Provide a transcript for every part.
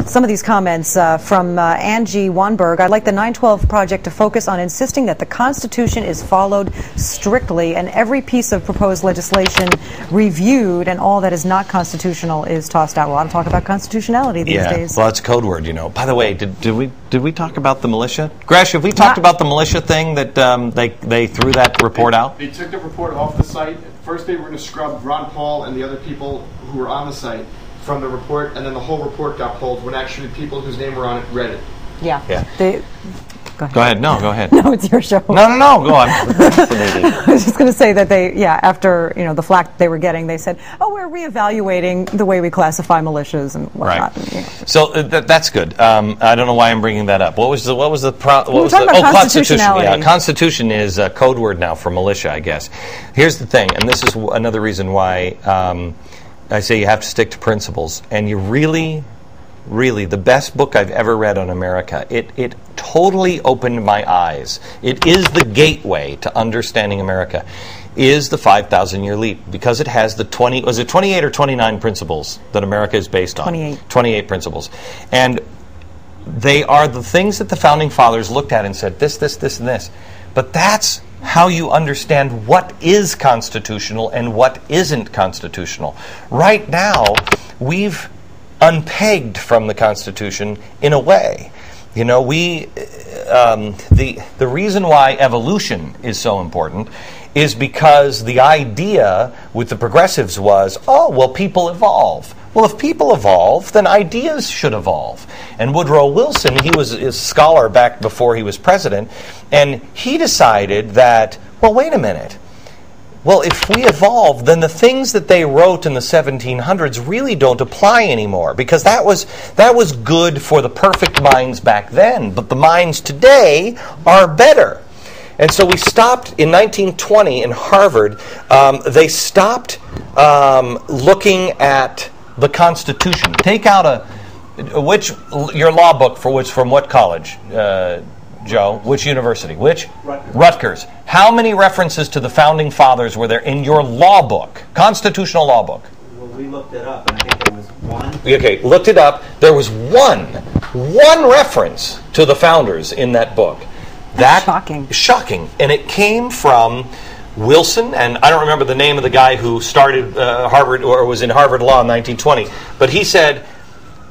some of these comments from Angie Wanberg. I'd like the 912 Project to focus on insisting that the Constitution is followed strictly and every piece of proposed legislation reviewed, and all that is not constitutional is tossed out. A lot of talk about constitutionality these days. Well, it's a code word, you know. By the way, did we talk about the militia? Gresh, have we talked about the militia thing that they threw that report out? They took the report off the site. First, they were going to scrub Ron Paul and the other people who were on the site from the report, and then the whole report got pulled when actually people whose name were on it read it. Yeah. Go ahead. No, go ahead. No, it's your show. No, go on. I was just going to say that after the flack they were getting, they said, "Oh, we're reevaluating the way we classify militias and whatnot." Right. And, So that's good. I don't know why I'm bringing that up. What was the Constitution? Yeah, Constitution is a code word now for militia, I guess. Here's the thing, and this is another reason why I say you have to stick to principles, and you really, the best book I've ever read on America. It totally opened my eyes. It is the gateway to understanding America, is the 5,000-year leap, because it has the 28 or 29 principles that America is based on? 28 principles. And they are the things that the Founding Fathers looked at and said, this, and this. But that's how you understand what is constitutional and what isn't constitutional. Right now, we've unpegged from the Constitution in a way. You know, the reason why evolution is so important is because the idea with the progressives was, oh, well, people evolve. Well, if people evolve, then ideas should evolve. And Woodrow Wilson, he was a scholar back before he was president, and he decided that, well, wait a minute. Well, if we evolve, then the things that they wrote in the 1700s really don't apply anymore, because that was good for the perfect minds back then, but the minds today are better. And so we stopped in 1920 in Harvard. They stopped looking at the Constitution. Take out your law book from what college? Joe, which university? Which? Rutgers. How many references to the Founding Fathers were there in your law book, constitutional law book? Well, we looked it up, and I think there was one. Okay, looked it up. There was one reference to the founders in that book. That's shocking. Shocking. And it came from Wilson, and I don't remember the name of the guy who started Harvard or was in Harvard Law in 1920, but he said,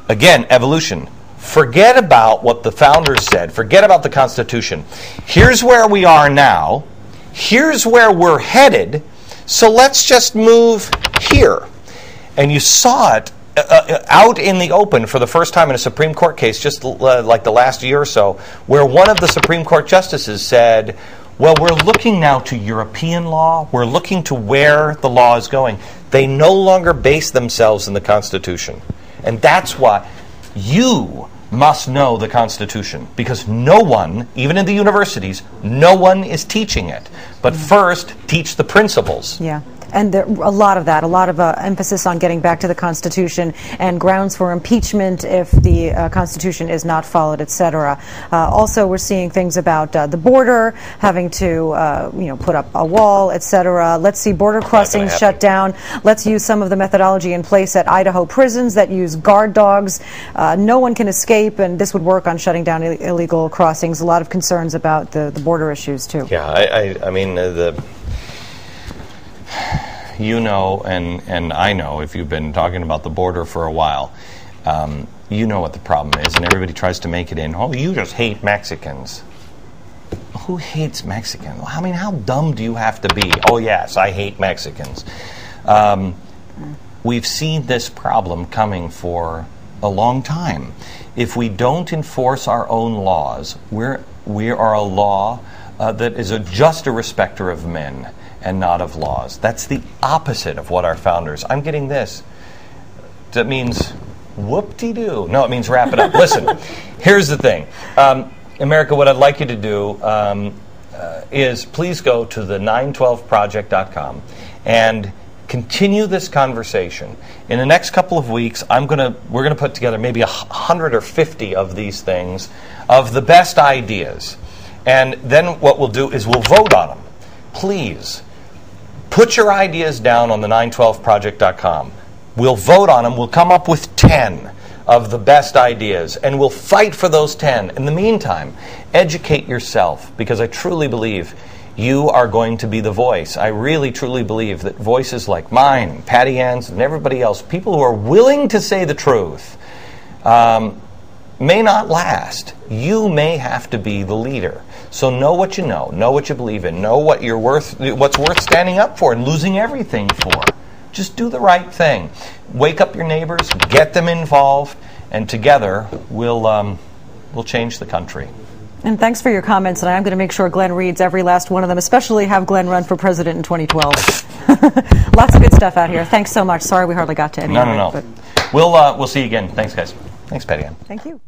again, evolution. Forget about what the founders said. Forget about the Constitution. Here's where we are now. Here's where we're headed. So let's just move here. And you saw it out in the open for the first time in a Supreme Court case, just like the last year or so, where one of the Supreme Court justices said, well, we're looking now to European law. We're looking to where the law is going. They no longer base themselves in the Constitution. And that's why you must know the Constitution, because no one, even in the universities, no one is teaching it. But first, teach the principles. Yeah. And a lot of emphasis on getting back to the Constitution and grounds for impeachment if the Constitution is not followed, etc. Also, we're seeing things about the border, having to put up a wall, etc. Let's see border crossings shut down. Let's use some of the methodology in place at Idaho prisons that use guard dogs. No one can escape, and this would work on shutting down illegal crossings. A lot of concerns about the border issues, too. Yeah, I mean, you know, and I know, if you've been talking about the border for a while, you know what the problem is, and everybody tries to make it in, oh, you just hate Mexicans. Who hates Mexicans? I mean, how dumb do you have to be? Oh, yes, I hate Mexicans. We've seen this problem coming for a long time. If we don't enforce our own laws, we are a law that is just a respecter of men and not of laws. That's the opposite of what our founders. I'm getting this. That means whoop-de-doo. No, it means wrap it up. Listen, here's the thing. America, what I'd like you to do is please go to the 912project.com and continue this conversation. In the next couple of weeks, we're gonna put together maybe 100 or 50 of these things, of the best ideas. And then what we'll do is we'll vote on them. Please, put your ideas down on the 912project.com. We'll vote on them. We'll come up with 10 of the best ideas, and we'll fight for those 10. In the meantime, educate yourself, because I truly believe you are going to be the voice. I really, truly believe that voices like mine, and Patty Ann's, and everybody else, people who are willing to say the truth, may not last. You may have to be the leader. So know what you know what you believe in, know what you're worth, what's worth standing up for and losing everything for. Just do the right thing. Wake up your neighbors, get them involved, and together we'll change the country. And thanks for your comments, and I'm going to make sure Glenn reads every last one of them, especially have Glenn run for president in 2012. Lots of good stuff out here. Thanks so much. Sorry we hardly got to any of it. No. We'll see you again. Thanks, guys. Thanks, Patty Ann. Thank you.